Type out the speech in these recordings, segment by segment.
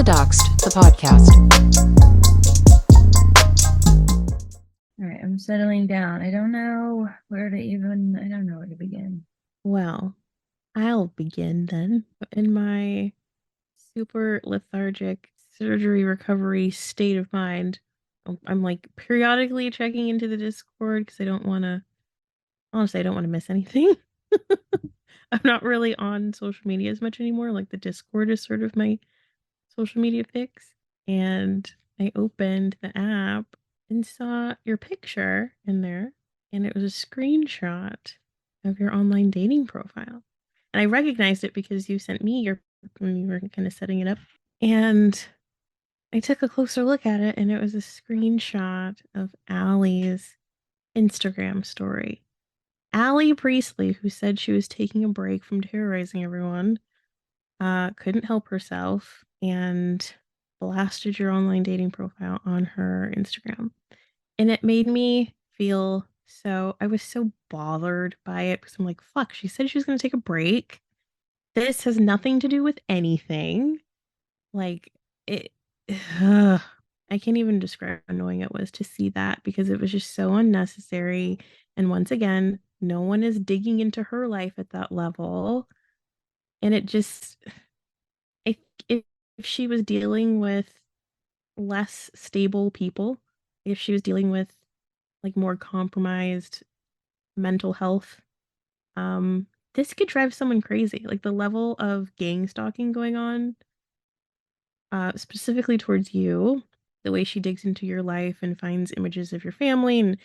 to Doxxed The Podcast. All right, I'm settling down. I don't know where to begin. Well, I'll begin then. In my super lethargic surgery recovery state of mind, I'm like periodically checking into the Discord because I don't want to miss anything. I'm not really on social media as much anymore. Like the Discord is sort of my social media fix. And I opened the app and saw your picture in there, and it was a screenshot of your online dating profile. And I recognized it because you sent me when you were kind of setting it up. And I took a closer look at it, and it was a screenshot of Allie's Instagram story. Allie Priestley, who said she was taking a break from terrorizing everyone, couldn't help herself and blasted your online dating profile on her Instagram. And it made me feel I was so bothered by it because I'm like, fuck, she said she was going to take a break. This has nothing to do with anything. Like, it, I can't even describe how annoying it was to see that because it was just so unnecessary. And once again, no one is digging into her life at that level. And it just, I if she was dealing with less stable people, if she was dealing with like more compromised mental health, this could drive someone crazy. Like the level of gang stalking going on, specifically towards you, the way she digs into your life and finds images of your family, and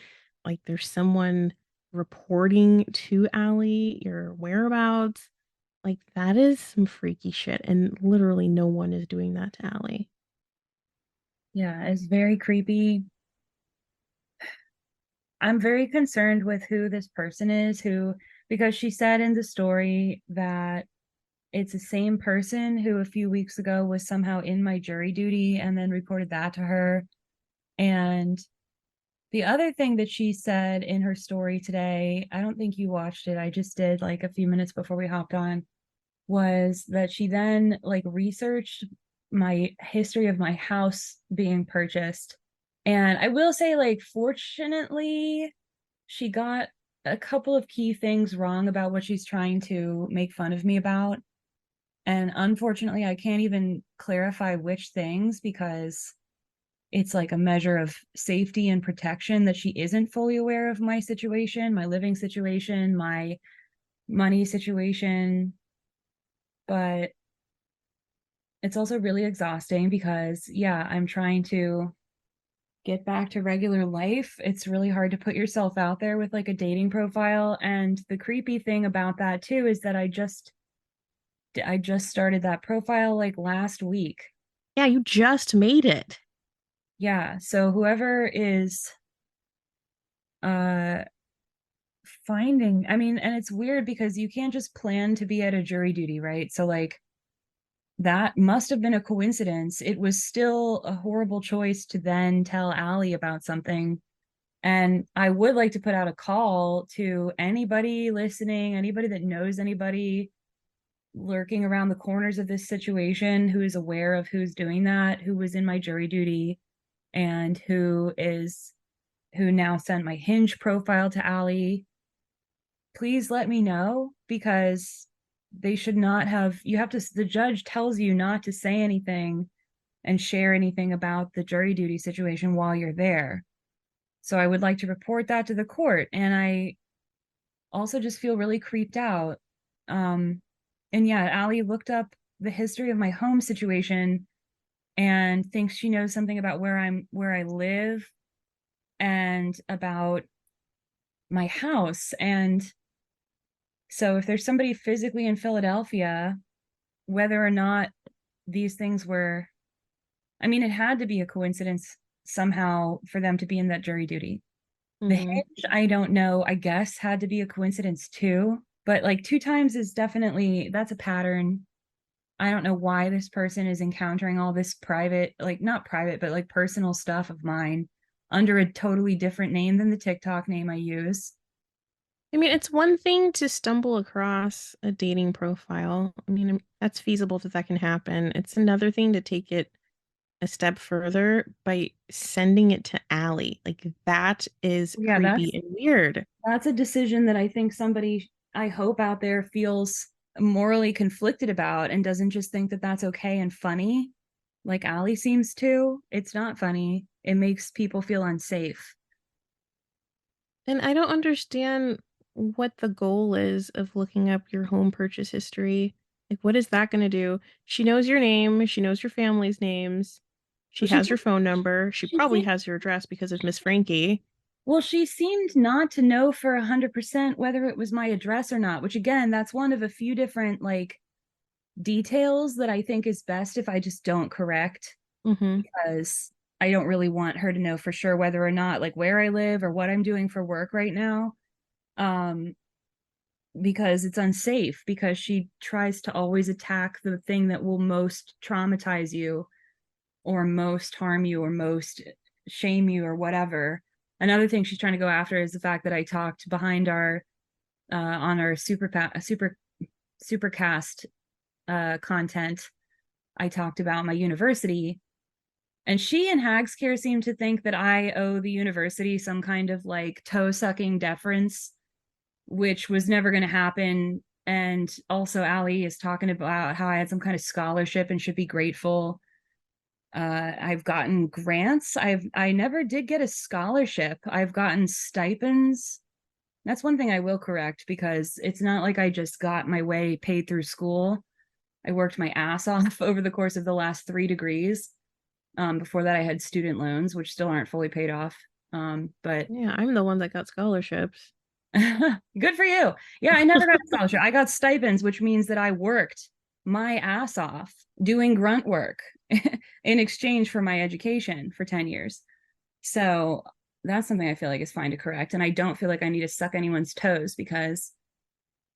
like there's someone reporting to Allie your whereabouts. Like that is some freaky shit, and literally no one is doing that to Allie. Yeah, it's very creepy. I'm very concerned with who this person is, because she said in the story that it's the same person who a few weeks ago was somehow in my jury duty and then reported that to her. And the other thing that she said in her story today, I don't think you watched it, I just did like a few minutes before we hopped on, was that she then like researched my history of my house being purchased. And I will say, like, fortunately, she got a couple of key things wrong about what she's trying to make fun of me about. And unfortunately, I can't even clarify which things because it's like a measure of safety and protection that she isn't fully aware of my situation, my living situation, my money situation. But it's also really exhausting because, yeah, I'm trying to get back to regular life. It's really hard to put yourself out there with like a dating profile. And the creepy thing about that too is that I just started that profile like last week. Yeah, you just made it. Yeah, so whoever is finding, I mean, and it's weird because you can't just plan to be at a jury duty, right? So like that must have been a coincidence. It was still a horrible choice to then tell Allie about something. And I would like to put out a call to anybody listening, anybody that knows anybody lurking around the corners of this situation who is aware of who's doing that, who was in my jury duty, and who now sent my Hinge profile to Allie. Please let me know, because they should not have, the judge tells you not to say anything and share anything about the jury duty situation while you're there. So I would like to report that to the court. And I also just feel really creeped out. And yeah, Allie looked up the history of my home situation and thinks she knows something about where I live and about my house. And so if there's somebody physically in Philadelphia, whether or not these things were, I mean, it had to be a coincidence somehow for them to be in that jury duty. The Hinge, I don't know, I guess had to be a coincidence too. But like 2 times is definitely, that's a pattern. I don't know why this person is encountering all this private, like not private, but like personal stuff of mine under a totally different name than the TikTok name I use. I mean, it's one thing to stumble across a dating profile. I mean, that's feasible that can happen. It's another thing to take it a step further by sending it to Allie. Like, that is Yeah, creepy and weird. that's a decision that I think somebody, I hope, out there feels morally conflicted about and doesn't just think that that's okay and funny like Allie seems to. It's not funny. It makes people feel unsafe. And I don't understand what the goal is of looking up your home purchase history. Like, what is that going to do? She knows your name. She knows your family's names. Well, She has your phone number. She she probably seemed, has your address because of Miss Frankie. well, she seemed not to know for 100% whether it was my address or not, which again, that's one of a few different like details that I think is best if I just don't correct, Mm-hmm. because I don't really want her to know for sure whether or not like where I live or what I'm doing for work right now. Um, because it's unsafe, because she tries to always attack the thing that will most traumatize you or most harm you or most shame you or whatever. Another thing she's trying to go after is the fact that I talked behind our on our supercast content. I talked about my university, and she and Hags Care seem to think that I owe the university some kind of like toe sucking deference, which was never going to happen. And also, Allie is talking about how I had some kind of scholarship and should be grateful. I've gotten grants. I never did get a scholarship. I've gotten stipends. That's one thing I will correct, because it's not like I just got my way paid through school. I worked my ass off over the course of the last 3 degrees. Before that, I had student loans, which still aren't fully paid off. But Yeah, I'm the one that got scholarships. good for you. Yeah, I never got a scholarship. I got stipends, which means that I worked my ass off doing grunt work in exchange for my education for 10 years. So that's something I feel like is fine to correct. And I don't feel like I need to suck anyone's toes, because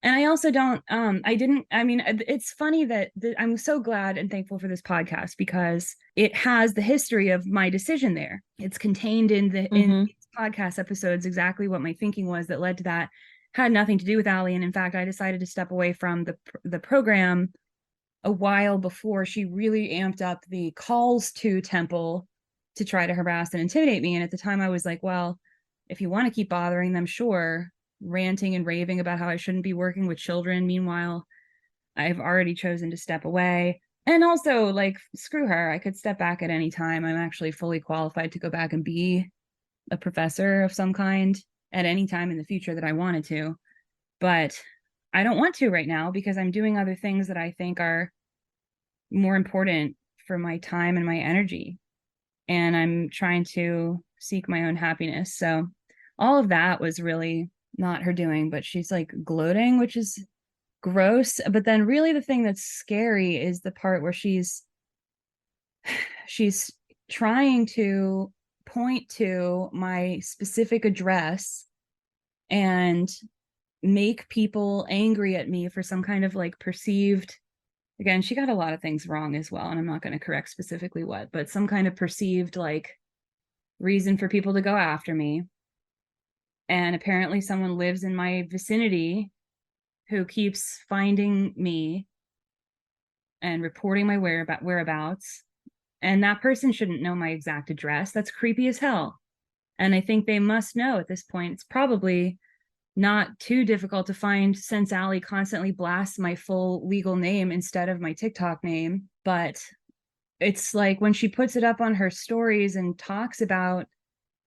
and I also don't I didn't I mean it's funny that I'm so glad and thankful for this podcast, because it has the history of my decision there. It's contained in Mm-hmm. these podcast episodes exactly what my thinking was that led to that. Had nothing to do with Allie, and in fact I decided to step away from the program a while before she really amped up the calls to Temple to try to harass and intimidate me. And at the time I was like, well, if you want to keep bothering them, sure, ranting and raving about how I shouldn't be working with children. Meanwhile, I've already chosen to step away. And also, like, screw her. I could step back at any time. I'm actually fully qualified to go back and be a professor of some kind at any time in the future that I wanted to. But I don't want to right now, because I'm doing other things that I think are more important for my time and my energy. And I'm trying to seek my own happiness. So all of that was really not her doing, but she's like gloating, which is gross. But then really the thing that's scary is the part where she's trying to point to my specific address and make people angry at me for some kind of like perceived, again, she got a lot of things wrong as well, and I'm not going to correct specifically what, but some kind of perceived like reason for people to go after me. And apparently someone lives in my vicinity who keeps finding me and reporting my whereabouts. And that person shouldn't know my exact address. That's creepy as hell. And I think they must know at this point. It's probably not too difficult to find, since Allie constantly blasts my full legal name instead of my TikTok name. But it's like when she puts it up on her stories and talks about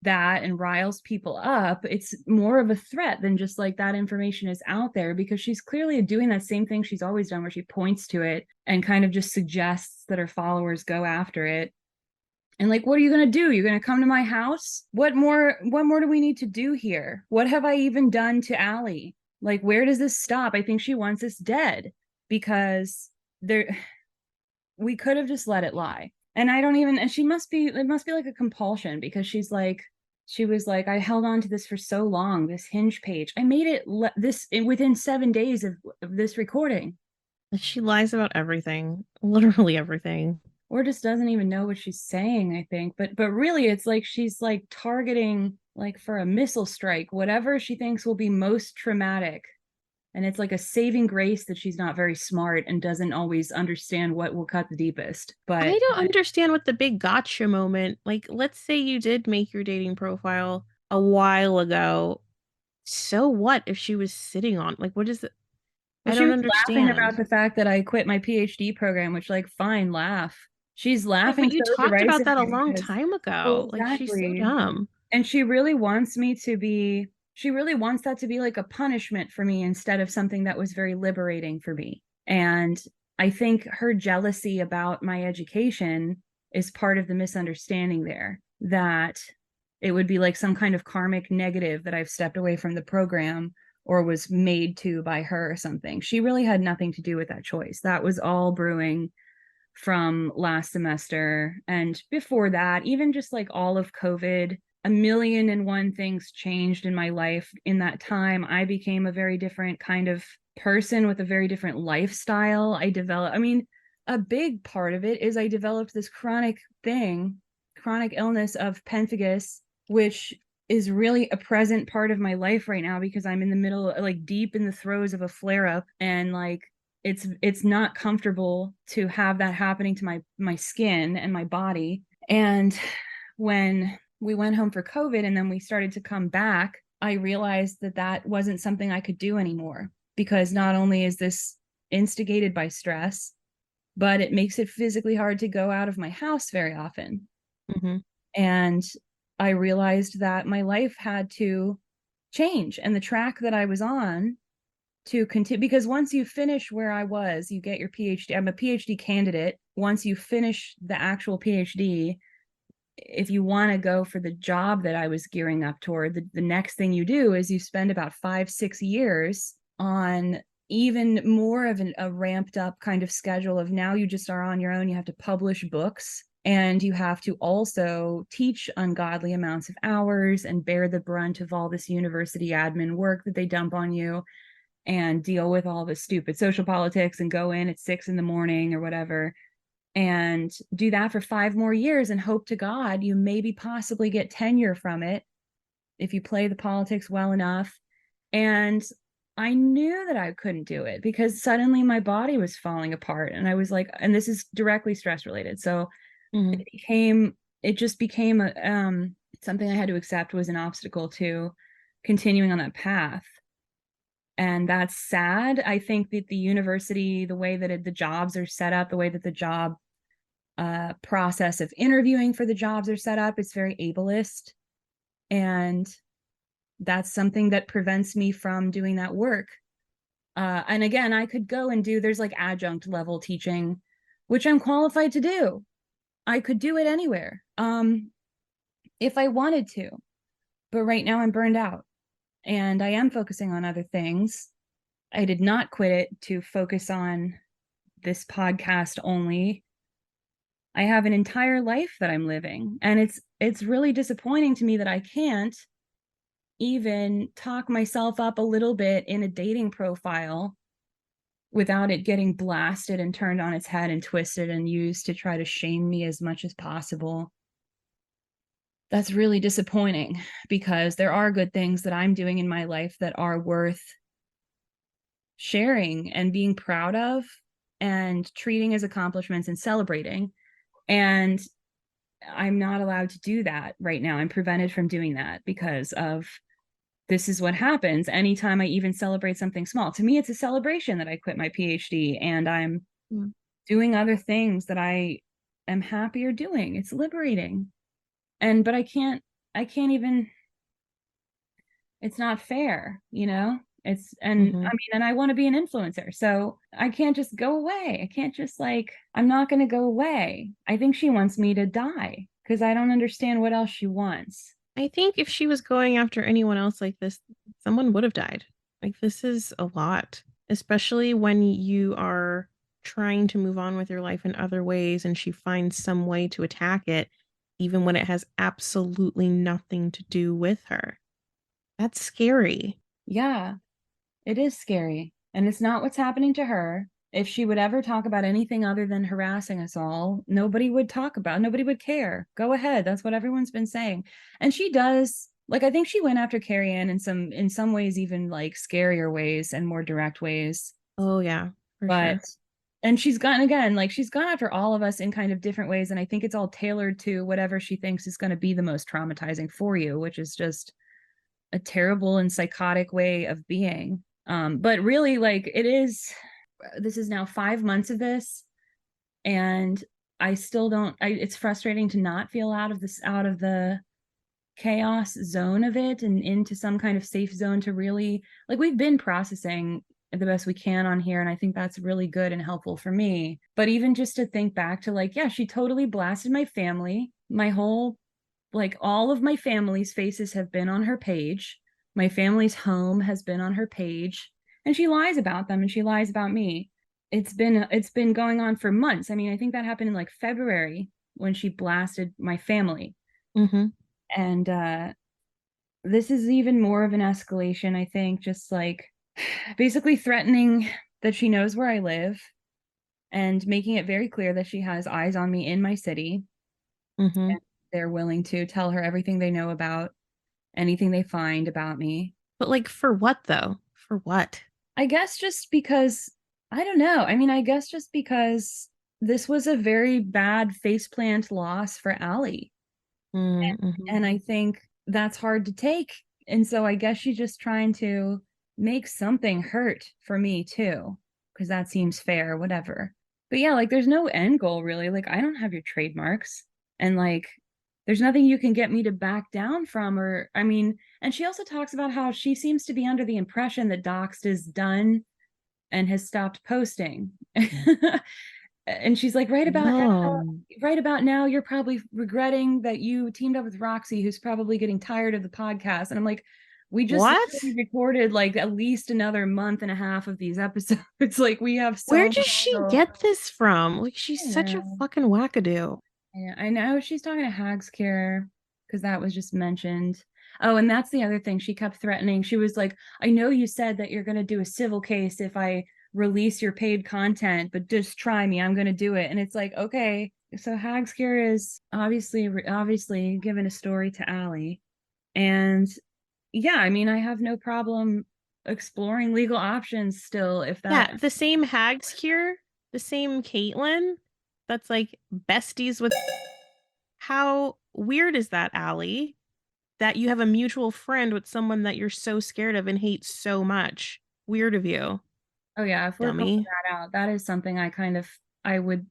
that and riles people up, it's more of a threat than just like that information is out there, because she's clearly doing that same thing she's always done, where she points to it and kind of just suggests that her followers go after it. And like, what are you going to do? You're going to come to my house? What more do we need to do here? What have I even done to Allie? Like, where does this stop? I think she wants us dead, because there we could have just let it lie. And I don't even, and she must be, it must be like a compulsion, because she was like, I held on to this for so long, this Hinge page. I made it this within 7 days of this recording. She lies about everything, literally everything. Or just doesn't even know what she's saying, I think. But really it's like she's like targeting like for a missile strike, whatever she thinks will be most traumatic. And it's like a saving grace that she's not very smart and doesn't always understand what will cut the deepest. I But don't understand what the big gotcha moment. Like, let's say you did make your dating profile a while ago. So what if she was sitting on, like, what is it? well, I she don't was laughing about understand. the fact that I quit my PhD program, which, like, fine, laugh. She's Yeah, laughing but you so talked about that a derisively long because, time well, ago. Like, she's so exactly. dumb. And she really wants me to be, she really wants that to be like a punishment for me instead of something that was very liberating for me. And I think her jealousy about my education is part of the misunderstanding there, that it would be like some kind of karmic negative that I've stepped away from the program or was made to by her or something. She really had nothing to do with that choice. That was all brewing from last semester. And before that, even just like all of COVID, a million and one things changed in my life in that time. I became a very different kind of person with a very different lifestyle. I mean, a big part of it is I developed this chronic illness of pemphigus, which is really a present part of my life right now because I'm in the middle, like deep in the throes of a flare up, and like it's not comfortable to have that happening to my skin and my body. And when we went home for COVID and then we started to come back, I realized that that wasn't something I could do anymore, because not only is this instigated by stress, but it makes it physically hard to go out of my house very often. Mm-hmm. And I realized that my life had to change, and the track that I was on to continue, because once you finish where I was, you get your PhD. I'm a PhD candidate. Once you finish the actual PhD, if you want to go for the job that I was gearing up toward, the next thing you do is you spend about 5-6 years on even more of a ramped up kind of schedule of, now you just are on your own. You have to publish books, and you have to also teach ungodly amounts of hours and bear the brunt of all this university admin work that they dump on you, and deal with all the stupid social politics and go in at 6 in the morning or whatever, and do that for 5 more years and hope to God you maybe possibly get tenure from it if you play the politics well enough. And I knew that I couldn't do it because suddenly my body was falling apart, and I was like, and this is directly stress related. So Mm-hmm. it just became a something I had to accept was an obstacle to continuing on that path. And that's sad. I think that the university, the way that the jobs are set up, the way that the job process of interviewing for the jobs are set up, it's very ableist, and that's something that prevents me from doing that work. And again, I could go and do, there's like adjunct level teaching, which I'm qualified to do. I could do it anywhere if I wanted to, but right now I'm burned out and I am focusing on other things. I did not quit it to focus on this podcast only. I have an entire life that I'm living, and it's really disappointing to me that I can't even talk myself up a little bit in a dating profile without it getting blasted and turned on its head and twisted and used to try to shame me as much as possible. That's really disappointing, because there are good things that I'm doing in my life that are worth sharing and being proud of and treating as accomplishments and celebrating. And I'm not allowed to do that right now. I'm prevented from doing that because of, this is what happens anytime I even celebrate something small. To me, it's a celebration that I quit my PhD and I'm doing other things that I am happier doing. It's liberating. But I can't even, it's not fair, you know? Mm-hmm. I mean, and I want to be an influencer. So I can't just go away. I can't just like, I'm not going to go away. I think she wants me to die because I don't understand what else she wants. I think if she was going after anyone else like this, someone would have died. Like, this is a lot, especially when you are trying to move on with your life in other ways and she finds some way to attack it, even when it has absolutely nothing to do with her. That's scary. Yeah, it is scary. And it's not what's happening to her. If she would ever talk about anything other than harassing us all, nobody would care. Go ahead. That's what everyone's been saying. And she does like I think she went after Carrie Anne in some ways even like scarier ways and more direct ways. Oh yeah, for But sure. and she's gone again, like she's gone after all of us in kind of different ways. And I think it's all tailored to whatever she thinks is going to be the most traumatizing for you, which is just a terrible and psychotic way of being. But really, like it is, this is now 5 months of this, and I still don't. It's frustrating to not feel out of the chaos zone of it and into some kind of safe zone to really like we've been processing the best we can on here, and I think that's really good and helpful for me. But even just to think back to like, yeah, she totally blasted my family, my whole, like all of my family's faces have been on her page, my family's home has been on her page, and she lies about them and she lies about me. It's been going on for months. I mean, I think that happened in like February when she blasted my family. Mm-hmm. And this is even more of an escalation, I think, just like basically threatening that she knows where I live and making it very clear that she has eyes on me in my city. Mm-hmm. And they're willing to tell her everything they know about anything they find about me. But like for what though? For what? I guess just because, I don't know. I mean, I guess just because this was a very bad faceplant loss for Allie. Mm-hmm. And I think that's hard to take. And so I guess she's just trying to make something hurt for me too, because that seems fair, whatever. But yeah, like there's no end goal really. Like I don't have your trademarks. And like there's nothing you can get me to back down from. Or I mean, and she also talks about how she seems to be under the impression that Doxxed is done and has stopped posting. And she's like, No. right about now, you're probably regretting that you teamed up with Roxy, who's probably getting tired of the podcast. And I'm like, we just What? literally recorded like at least another month and a half of these episodes. Like we have Where so does she little. get this from? Like she's such a Yeah. fucking wackadoo. Yeah, I know she's talking to Hags care because that was just mentioned. Oh, and that's the other thing. She kept threatening. She was like, I know you said that you're going to do a civil case if I release your paid content, but just try me. I'm going to do it. And it's like, okay. So Hags care is obviously given a story to Allie. And yeah, I mean, I have no problem exploring legal options still if that. Yeah, the same Hags here, the same Caitlin that's like besties with. How weird is that, Allie? That you have a mutual friend with someone that you're so scared of and hate so much. Weird of you, Oh yeah, if we're pulling dummy. that out, that is something I would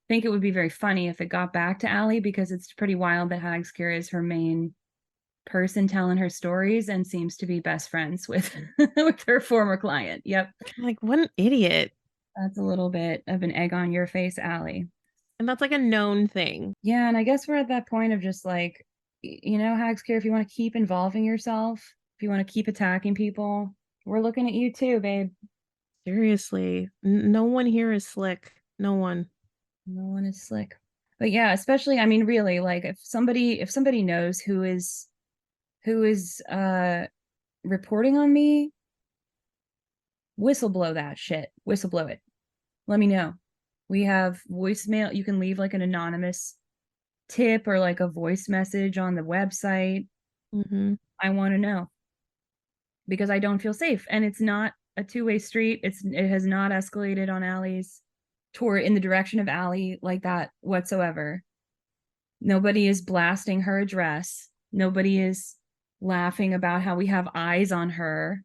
think it would be very funny if it got back to Allie, because it's pretty wild that Hagskir is her main person telling her stories and seems to be best friends with with her former client. Yep. Like, what an idiot. That's a little bit of an egg on your face, Allie. And that's like a known thing. Yeah, and I guess we're at that point of just like, Hagskir, if you want to keep involving yourself, if you want to keep attacking people, we're looking at you too, babe. Seriously. No one here is slick. No one. No one is slick. But yeah, especially, I mean, really, like if somebody knows who is reporting on me, whistleblow that shit. Whistleblow it. Let me know. We have voicemail. You can leave like an anonymous tip or like a voice message on the website. Mm-hmm. I want to know because I don't feel safe. And it's not a two-way street. It has not escalated on Allie's tour in the direction of Allie like that whatsoever. Nobody is blasting her address. Nobody is laughing about how we have eyes on her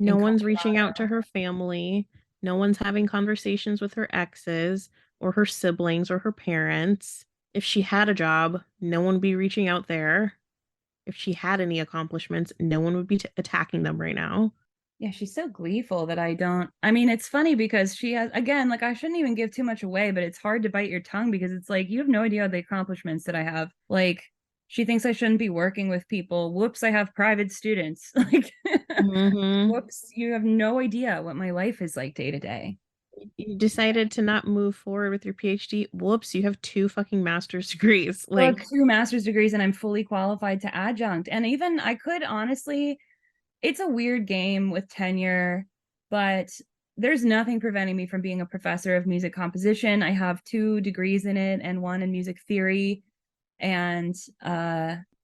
No in one's reaching out to Colorado. her family. No one's having conversations with her exes or her siblings or her parents. If she had a job, no one would be reaching out there. If she had any accomplishments, no one would be attacking them right now. Yeah, she's so gleeful that I don't. I mean, it's funny because she has, again, like I shouldn't even give too much away, but it's hard to bite your tongue because it's like you have no idea the accomplishments that I have. Like, she thinks I shouldn't be working with people. Whoops, I have private students. Like, Mm-hmm. whoops, you have no idea what my life is like day to day. You decided to not move forward with your PhD. Whoops, you have two fucking master's degrees. I have Like, 2 master's degrees and I'm fully qualified to adjunct. And even I could honestly, it's a weird game with tenure, but there's nothing preventing me from being a professor of music composition. I have 2 degrees in it and one in music theory. And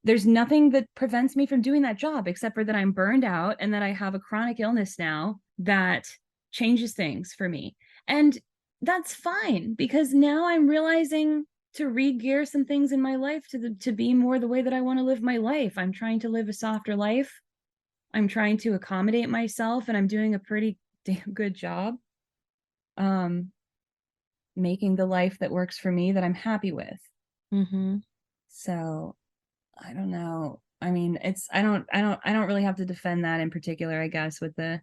there's nothing that prevents me from doing that job except for that I'm burned out and that I have a chronic illness now that changes things for me. And that's fine because now I'm realizing to re-gear some things in my life to be more the way that I want to live my life. I'm trying to live a softer life. I'm trying to accommodate myself, and I'm doing a pretty damn good job making the life that works for me that I'm happy with. Mm-hmm. So I don't know. I mean, I don't really have to defend that in particular, I guess, with the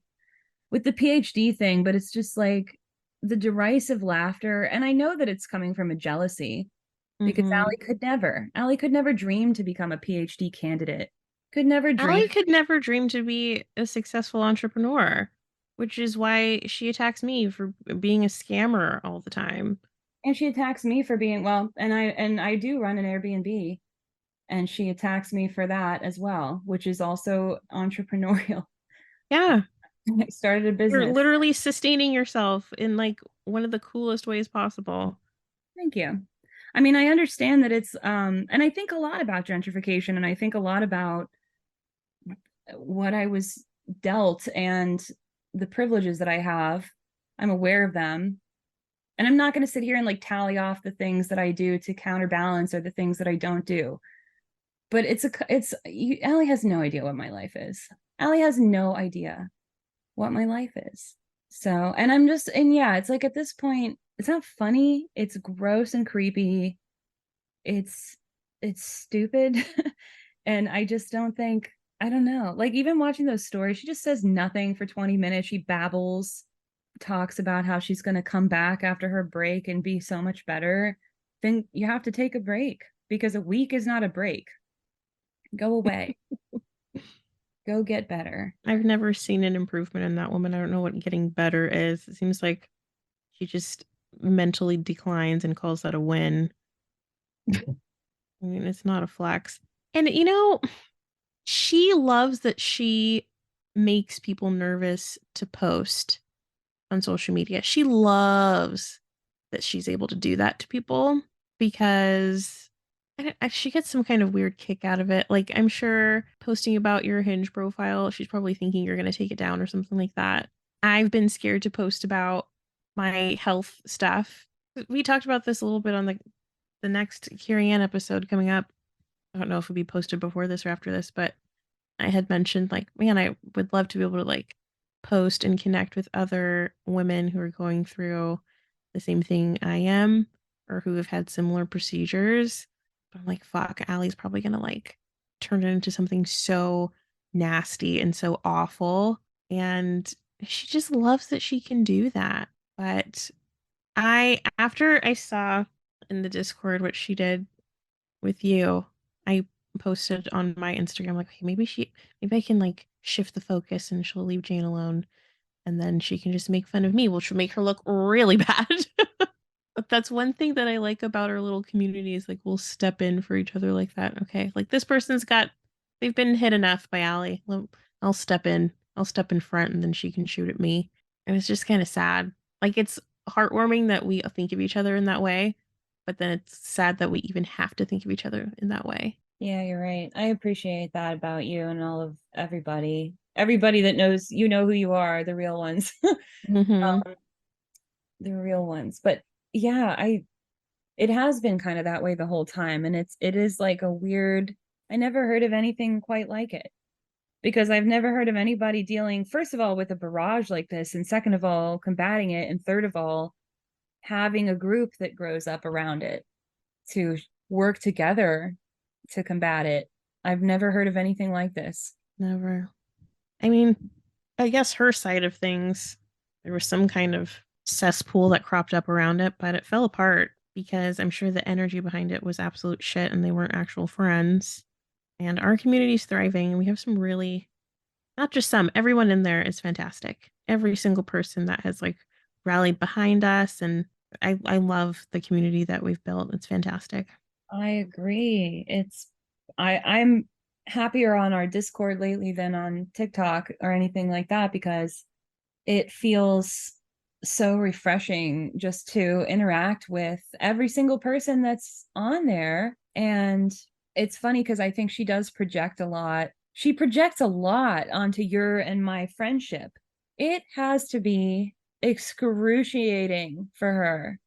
PhD thing, but it's just like the derisive laughter. And I know that it's coming from a jealousy because Mm-hmm. Allie could never dream to become a PhD candidate. Could never dream. Allie could never dream to be a successful entrepreneur, which is why she attacks me for being a scammer all the time. And she attacks me for being, well, and I do run an Airbnb, and she attacks me for that as well, which is also entrepreneurial. Yeah. I started a You're business. literally sustaining yourself in like one of the coolest ways possible. Thank you. I mean, I understand that it's and I think a lot about gentrification, and I think a lot about what I was dealt and the privileges that I have. I'm aware of them. And I'm not going to sit here and like tally off the things that I do to counterbalance or the things that I don't do. But Allie has no idea what my life is. Allie has no idea what my life is. So, and I'm just, and yeah, it's like at this point, it's not funny. It's gross and creepy. It's, it's stupid. And I just don't think, I don't know. Like even watching those stories, she just says nothing for 20 minutes. She babbles, talks about how she's going to come back after her break and be so much better. Then you have to take a break because a week is not a break. Go away. Go get better. I've never seen an improvement in that woman. I don't know what getting better is. It seems like she just mentally declines and calls that a win. I mean, it's not a flex. And she loves that she makes people nervous to post on social media. She loves that she's able to do that to people because she gets some kind of weird kick out of it. Like, I'm sure posting about your Hinge profile, she's probably thinking you're going to take it down or something like that. I've been scared to post about my health stuff. We talked about this a little bit on the next Carrie Anne episode coming up. I don't know if it'll be posted before this or after this, but I had mentioned like, man, I would love to be able to like post and connect with other women who are going through the same thing I am or who have had similar procedures. But I'm like, fuck, Allie's probably gonna like turn it into something so nasty and so awful. And she just loves that she can do that. But after I saw in the Discord what she did with you, I posted on my Instagram like, hey, maybe I can like shift the focus and she'll leave Jane alone, and then she can just make fun of me, which will make her look really bad. But that's one thing that I like about our little community is like we'll step in for each other like that. Okay, like this they've been hit enough by Allie. I'll step in. I'll step in front, and then she can shoot at me. And it's just kind of sad. Like it's heartwarming that we think of each other in that way, but then it's sad that we even have to think of each other in that way. Yeah, you're right. I appreciate that about you and all of everybody. Everybody that knows you know who you are, the real ones. Mm-hmm. The real ones. But yeah, it has been kind of that way the whole time. And it is like a weird, I never heard of anything quite like it. Because I've never heard of anybody dealing, first of all, with a barrage like this, and second of all, combating it, and third of all, having a group that grows up around it to work together to combat it. I've never heard of anything like this. Never. I mean, I guess her side of things, there was some kind of cesspool that cropped up around it, but it fell apart because I'm sure the energy behind it was absolute shit and they weren't actual friends. And our community's thriving and we have some really, not just some, everyone in there is fantastic. Every single person that has like rallied behind us, and I love the community that we've built. It's fantastic. I agree. I'm happier on our Discord lately than on TikTok or anything like that because it feels so refreshing just to interact with every single person that's on there. And it's funny because I think she does project a lot. She projects a lot onto your and my friendship. It has to be excruciating for her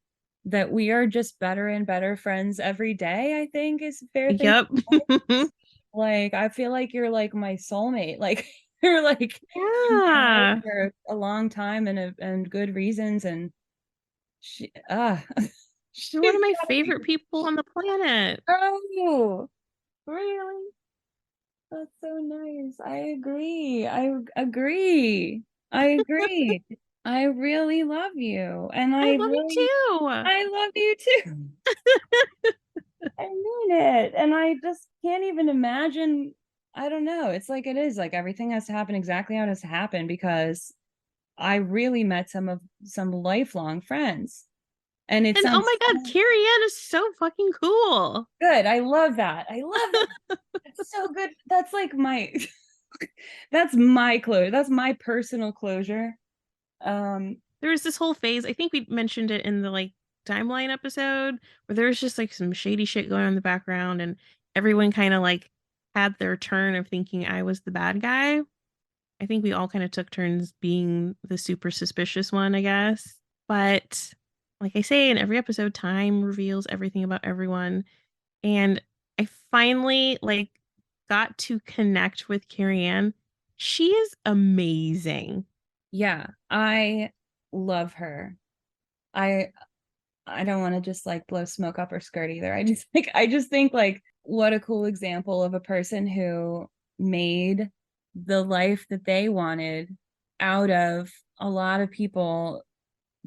that we are just better and better friends every day, I think is a fair thing. Yep. Like, I feel like you're like my soulmate. Like, you're like in my life Yeah. for a long time and good reasons. And she, You're one she's of my gotta be. favorite people on the planet. Oh, really? That's so nice. I agree. I agree. I agree. I really love you. And I love you too. I love you too. I mean it. And I just can't even imagine. I don't know. It's like it is like everything has to happen exactly how it has to happen because I really met some lifelong friends. And it And oh sounds my God, so Carrie Anne is so fucking cool. good. I love that. I love that. It's so good. That's like my that's my closure. That's my personal closure. There was this whole phase, I think we mentioned it in the like timeline episode, where there was just like some shady shit going on in the background and everyone kind of like had their turn of thinking I was the bad guy. I think we all kind of took turns being the super suspicious one, I guess. But like I say in every episode, time reveals everything about everyone. And I finally like got to connect with Carrie Ann. She is amazing. yeah, I love her. I I don't want to just like blow smoke up her skirt either. I just think like what a cool example of a person who made the life that they wanted out of a lot of people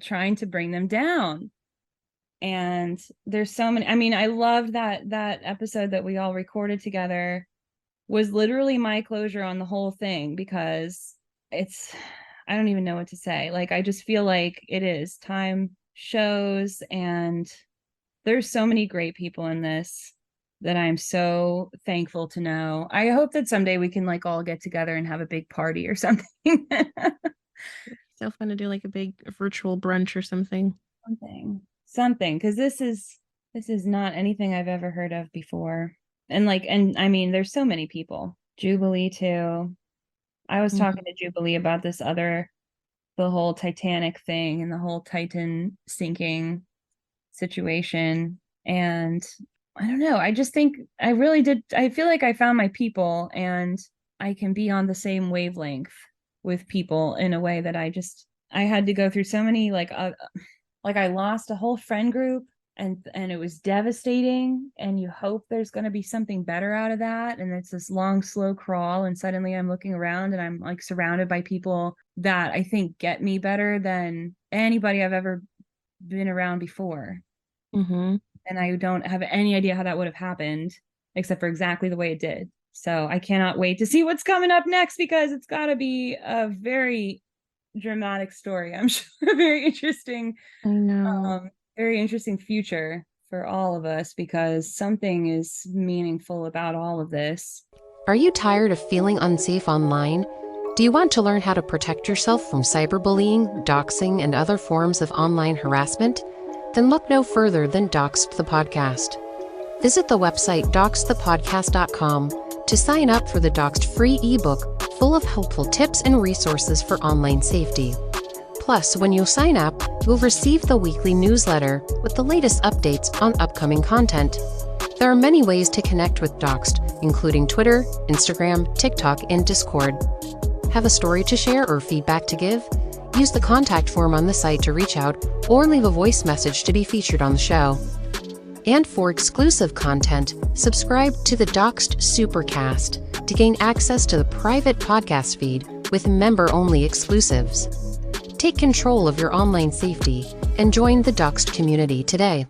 trying to bring them down. And there's so many. I mean, I love that episode that we all recorded together was literally my closure on the whole thing because it's I don't even know what to say. Like I just feel like it is time shows and there's so many great people in this that I'm so thankful to know. I hope that someday we can like all get together and have a big party or something. So fun to do like a big virtual brunch or something. Something because this is not anything I've ever heard of before. And like and I mean there's so many people. Jubilee too. I was Mhm. talking to Jubilee about this other the whole Titanic thing and the whole Titan sinking situation. And I don't know. I just think I really did. I feel like I found my people and I can be on the same wavelength with people in a way that I had to go through so many like I lost a whole friend group and it was devastating and you hope there's going to be something better out of that and it's this long slow crawl and suddenly I'm looking around and I'm like surrounded by people that I think get me better than anybody I've ever been around before. Mhm. And I don't have any idea how that would have happened except for exactly the way it did. So I cannot wait to see what's coming up next because it's got to be a very dramatic story. I'm sure I know. very interesting future for all of us because something is meaningful about all of this. Are you tired of feeling unsafe online? Do you want to learn how to protect yourself from cyberbullying, doxing, and other forms of online harassment? Then look no further than Doxxed the Podcast. Visit the website doxxedthepodcast.com to sign up for the Doxxed free ebook full of helpful tips and resources for online safety. Plus, when you sign up, you'll receive the weekly newsletter with the latest updates on upcoming content. There are many ways to connect with Doxxed, including Twitter, Instagram, TikTok, and Discord. Have a story to share or feedback to give? Use the contact form on the site to reach out or leave a voice message to be featured on the show. And for exclusive content, subscribe to the Doxxed Supercast to gain access to the private podcast feed with member-only exclusives. Take control of your online safety and join the Doxxed community today.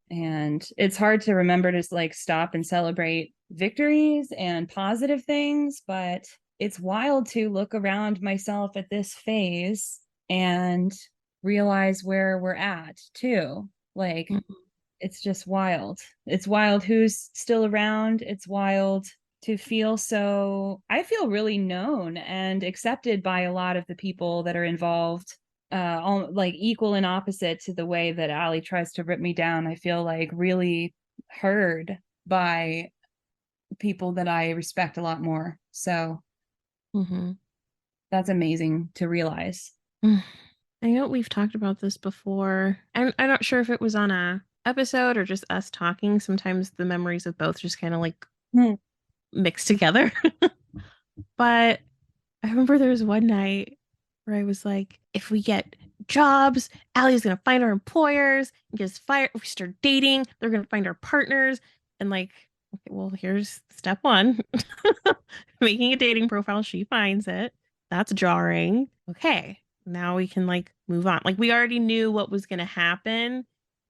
And it's hard to remember to like stop and celebrate victories and positive things, but it's wild to look around myself at this phase and realize where we're at too. Like Mhm. it's just wild. It's wild who's still around. It's wild to feel so I feel really known and accepted by a lot of the people that are involved like equal and opposite to the way that Allie tries to rip me down. I feel like really heard by people that I respect a lot more. So Mm-hmm. that's amazing to realize. I know we've talked about this before. I'm not sure if it was on a episode or just us talking. Sometimes the memories of both just kind of like mixed together. But I remember there was one night where I was like, if we get jobs, Allie's gonna find our employers and get us fired. If we start dating, they're gonna find our partners. And like, okay, well, here's step one. Making a dating profile, she finds it. That's jarring. Okay, now we can like move on. Like we already knew what was gonna happen.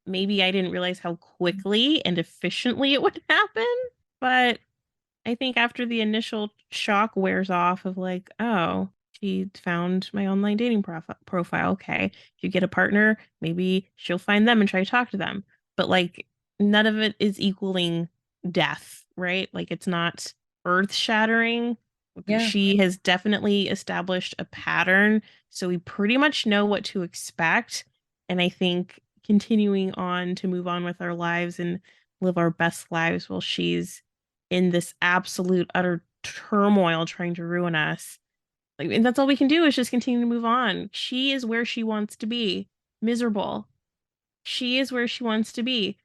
Maybe I didn't realize how quickly and efficiently it would happen, but I think after the initial shock wears off of like, oh, she found my online dating profile. Okay. If you get a partner, maybe she'll find them and try to talk to them. But like none of it is equaling death, right? Like it's not earth shattering. Yeah. She has definitely established a pattern. So we pretty much know what to expect. And I think continuing on to move on with our lives and live our best lives while she's in this absolute utter turmoil trying to ruin us. Like, and that's all we can do is just continue to move on. She is where she wants to be, miserable. She is where she wants to be,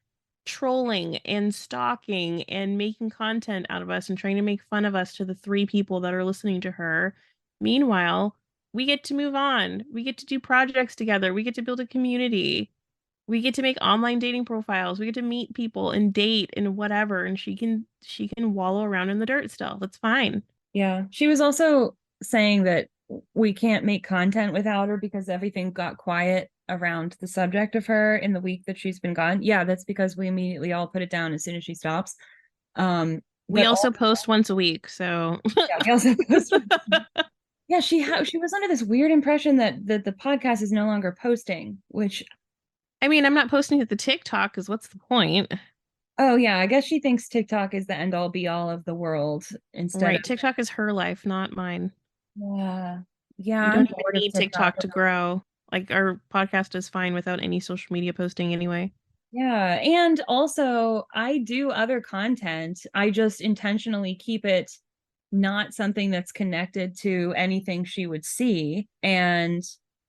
trolling and stalking and making content out of us and trying to make fun of us to the 3 people that are listening to her. Meanwhile, we get to move on. We get to do projects together. We get to build a community. We get to make online dating profiles. We get to meet people and date and whatever. And she can wallow around in the dirt still. That's fine. Yeah. She was also saying that we can't make content without her because everything got quiet around the subject of her in the week that she's been gone. Yeah, that's because we immediately all put it down as soon as she stops. We also post once a week, so yeah, we also post. Yeah, she was under this weird impression that the podcast is no longer posting, which I mean, I'm not posting it to TikTok because what's the point? oh yeah, I guess she thinks TikTok is the end all be all of the world instead Right, of TikTok is her life, not mine. yeah. Yeah, We I'm don't bored even of need TikTok to grow. Like our podcast is fine without any social media posting anyway. Yeah, and also I do other content. I just intentionally keep it not something that's connected to anything she would see. And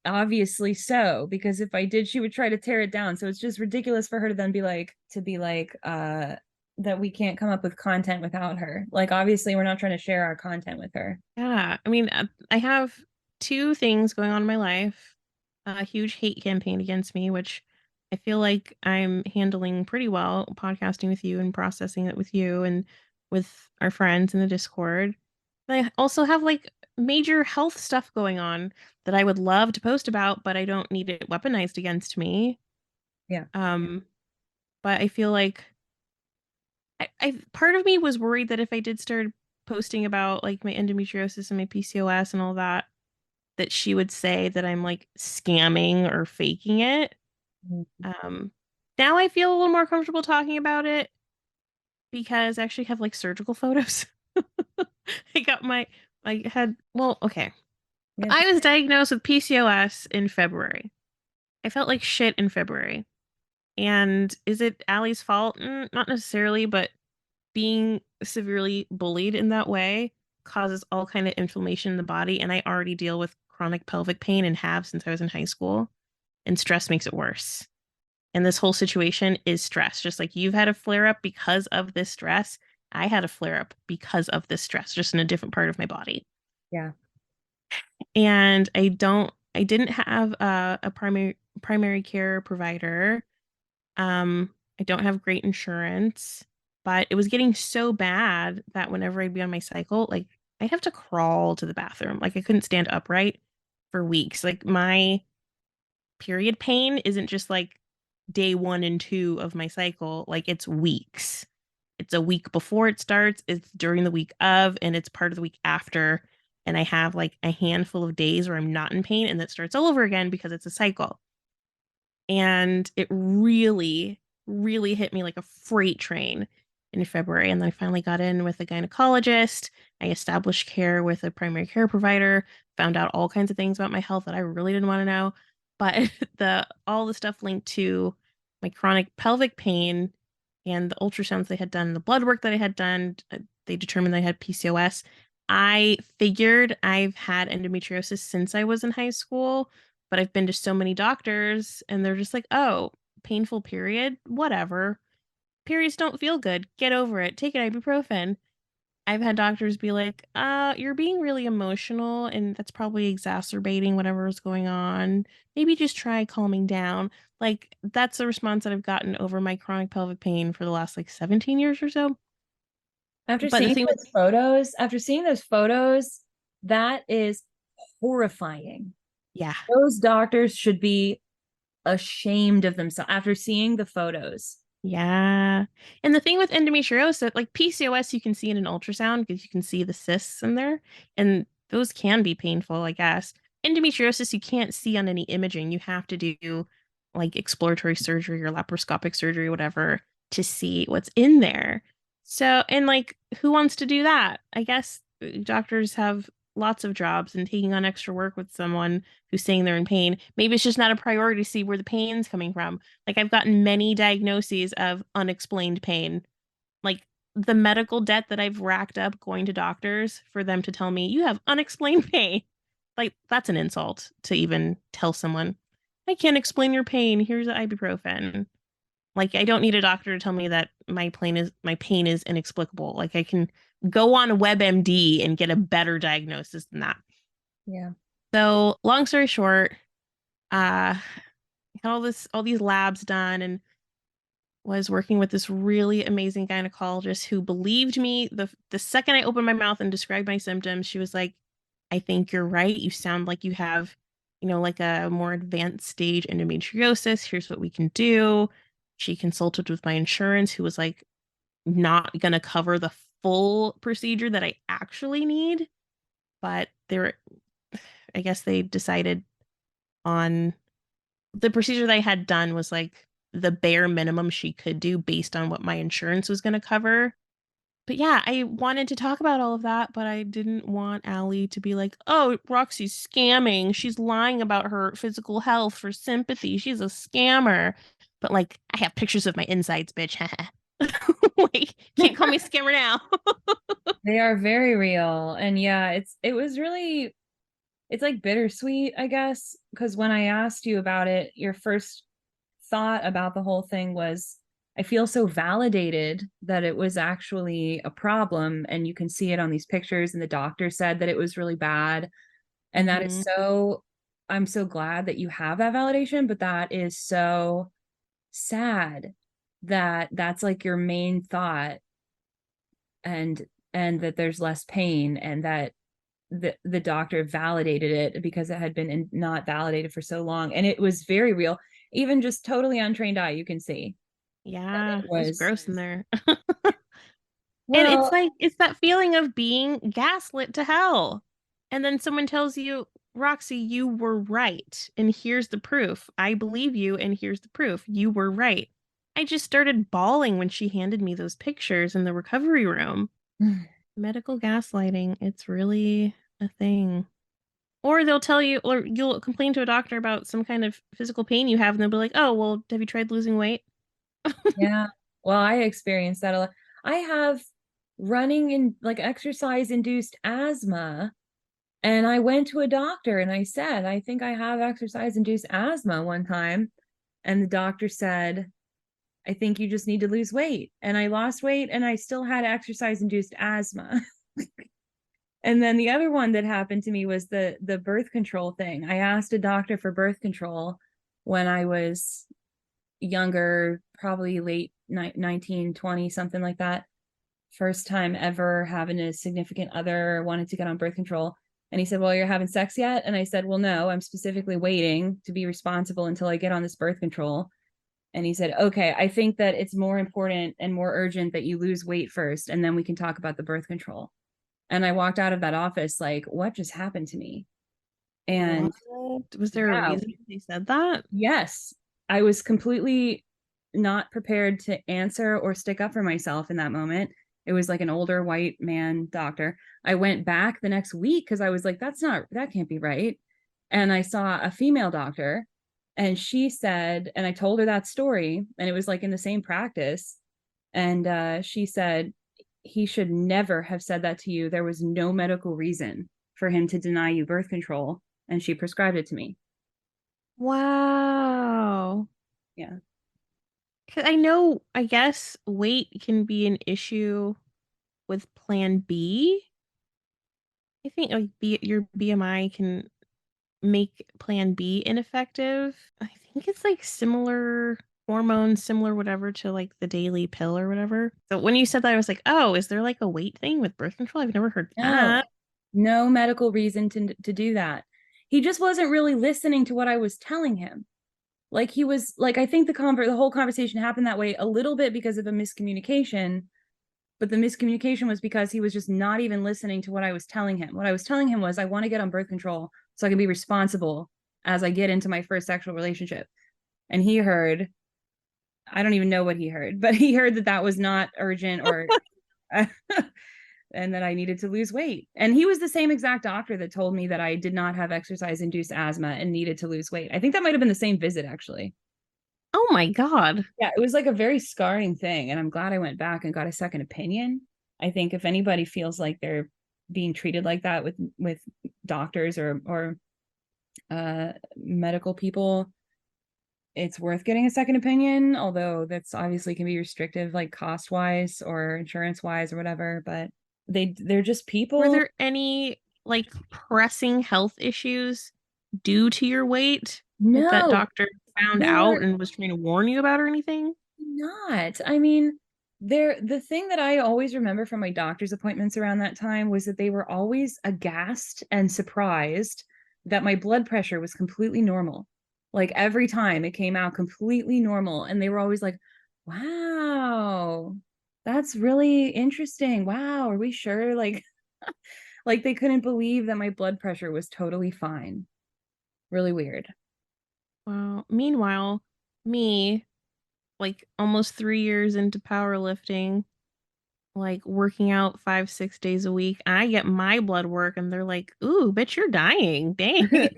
obviously so, because if I did, she would try to tear it down. So it's just ridiculous for her to then be like, that we can't come up with content without her. Like, obviously, we're not trying to share our content with her. Yeah, I mean, I have 2 things going on in my life. A huge hate campaign against me, which I feel like I'm handling pretty well, podcasting with you and processing it with you and with our friends in the Discord. I also have like major health stuff going on that I would love to post about, but I don't need it weaponized against me. Yeah. But I feel like I part of me was worried that if I did start posting about like my endometriosis and my PCOS and all that, that she would say that I'm like scamming or faking it. Um, Now I feel a little more comfortable talking about it because I actually have like surgical photos. Okay. Yeah. I was diagnosed with PCOS in February. I felt like shit in February. And is it Allie's fault? Not necessarily, but being severely bullied in that way causes all kind of inflammation in the body. And I already deal with chronic pelvic pain and have since I was in high school. And stress makes it worse. And this whole situation is stress. Just like you've had a flare up because of this stress, I had a flare up because of this stress, just in a different part of my body. Yeah. And I didn't have a primary care provider. I don't have great insurance, but it was getting so bad that whenever I'd be on my cycle, like I'd have to crawl to the bathroom. Like I couldn't stand upright for weeks. Like my period pain isn't just like day 1 and 2 of my cycle, like it's weeks. It's a week before it starts, it's during the week of, and it's part of the week after. And I have like a handful of days where I'm not in pain and that starts all over again because it's a cycle. And it really, really hit me like a freight train in February. And then I finally got in with a gynecologist. I established care with a primary care provider, found out all kinds of things about my health that I really didn't want to know. But all the stuff linked to my chronic pelvic pain and the ultrasounds they had done, the blood work that I had done, they determined I had PCOS. I figured I've had endometriosis since I was in high school, but I've been to so many doctors and they're just like, oh, painful period, whatever. Periods don't feel good. Get over it. Take an ibuprofen. I've had doctors be like, you're being really emotional and that's probably exacerbating whatever is going on. Maybe just try calming down. Like, that's the response that I've gotten over my chronic pelvic pain for the last like 17 years or so. After But the seeing thing with, those photos, that is horrifying. yeah, Those doctors should be ashamed of themselves after seeing the photos. yeah. And the thing with endometriosis, like PCOS, you can see in an ultrasound because you can see the cysts in there, and those can be painful, I guess. Endometriosis, you can't see on any imaging. You have to do like exploratory surgery or laparoscopic surgery, whatever, to see what's in there. So, and like, who wants to do that? I guess doctors have lots of jobs, and taking on extra work with someone who's saying they're in pain, maybe it's just not a priority to see where the pain's coming from. Like, I've gotten many diagnoses of unexplained pain. Like, the medical debt that I've racked up going to doctors for them to tell me you have unexplained pain. Like, that's an insult to even tell someone, I can't explain your pain. Here's an ibuprofen. Like, I don't need a doctor to tell me that my pain is inexplicable. Like, I can go on WebMD and get a better diagnosis than that. Yeah. So, long story short, I had all these labs done and was working with this really amazing gynecologist who believed me. The second I opened my mouth and described my symptoms, she was like, I think you're right. You sound like you have, like a more advanced stage endometriosis. Here's what we can do. She consulted with my insurance, who was like not gonna cover the full procedure that I actually need. But I guess they decided on the procedure that I had done was like the bare minimum she could do based on what my insurance was going to cover. But yeah, I wanted to talk about all of that, but I didn't want Allie to be like, oh, Roxy's scamming. She's lying about her physical health for sympathy. She's a scammer. But like, I have pictures of my insides, bitch. Like, can't call me a scammer now. They are very real. And yeah, it's like bittersweet, I guess, because when I asked you about it, your first thought about the whole thing was, I feel so validated that it was actually a problem, and you can see it on these pictures, and the doctor said that it was really bad. And that is I'm so glad that you have that validation, but that is so sad that that's like your main thought, and that there's less pain, and that the doctor validated it because it had been not validated for so long, and it was very real. Even just totally untrained eye, you can see Yeah, it it was was. gross in there. And it's Well, like, it's that feeling of being gaslit to hell. And then someone tells you, Roxy, you were right. And here's the proof. I believe you. And here's the proof. You were right. I just started bawling when she handed me those pictures in the recovery room. Medical gaslighting, it's really a thing. Or they'll tell you, or you'll complain to a doctor about some kind of physical pain you have, and they'll be like, oh, well, have you tried losing weight? yeah. Well, I experienced that a lot. I have running in like exercise induced asthma. And I went to a doctor and I said, I think I have exercise induced asthma one time. And the doctor said, I think you just need to lose weight. And I lost weight and I still had exercise induced asthma. And then the other one that happened to me was the birth control thing. I asked a doctor for birth control when I was younger, probably late 19, 20, something like that. First time ever having a significant other wanted to get on birth control. And he said, well, you're having sex yet? And I said, well, no, I'm specifically waiting to be responsible until I get on this birth control. And he said, okay, I think that it's more important and more urgent that you lose weight first, and then we can talk about the birth control. And I walked out of that office like, what just happened to me? And what? Was there a reason they said that? yes, I was completely not prepared to answer or stick up for myself in that moment. It was like an older white man doctor. I went back the next week because I was like, that can't be right. And I saw a female doctor, and she said, and I told her that story, and it was like in the same practice. And she said, he should never have said that to you. There was no medical reason for him to deny you birth control, and she prescribed it to me. Wow. Yeah. 'Cause I know, I guess weight can be an issue with Plan B. I think like your BMI can make Plan B ineffective. I think it's like similar hormones, similar whatever to like the daily pill or whatever. So when you said that, I was like, oh, is there like a weight thing with birth control? I've never heard that. No medical reason to do that. He just wasn't really listening to what I was telling him. Like he was like, I think the whole conversation happened that way a little bit because of a miscommunication, but the miscommunication was because he was just not even listening to what I was telling him. What I was telling him was, I want to get on birth control so I can be responsible as I get into my first sexual relationship. And he heard, I don't even know what he heard, but he heard that that was not urgent or and that I needed to lose weight. And he was the same exact doctor that told me that I did not have exercise induced asthma and needed to lose weight. I think that might have been the same visit, actually. Oh my God. Yeah, it was like a very scarring thing. And I'm glad I went back and got a second opinion. I think if anybody feels like they're being treated like that with doctors or medical people, it's worth getting a second opinion, although that's obviously can be restrictive, like cost wise or insurance wise or whatever. But they're just people. Were there any like pressing health issues due to your weight that No, doctor found they out were and was trying to warn you about or anything? not. I mean, the thing that I always remember from my doctor's appointments around that time was that they were always aghast and surprised that my blood pressure was completely normal. Like every time it came out completely normal. And they were always like, wow, that's really interesting. Wow, are we sure? Like, like they couldn't believe that my blood pressure was totally fine. Really weird. Well, meanwhile, me, like almost 3 years into powerlifting, like working out 5, 6 days a week, I get my blood work and they're like, ooh, bitch, you're dying. Dang.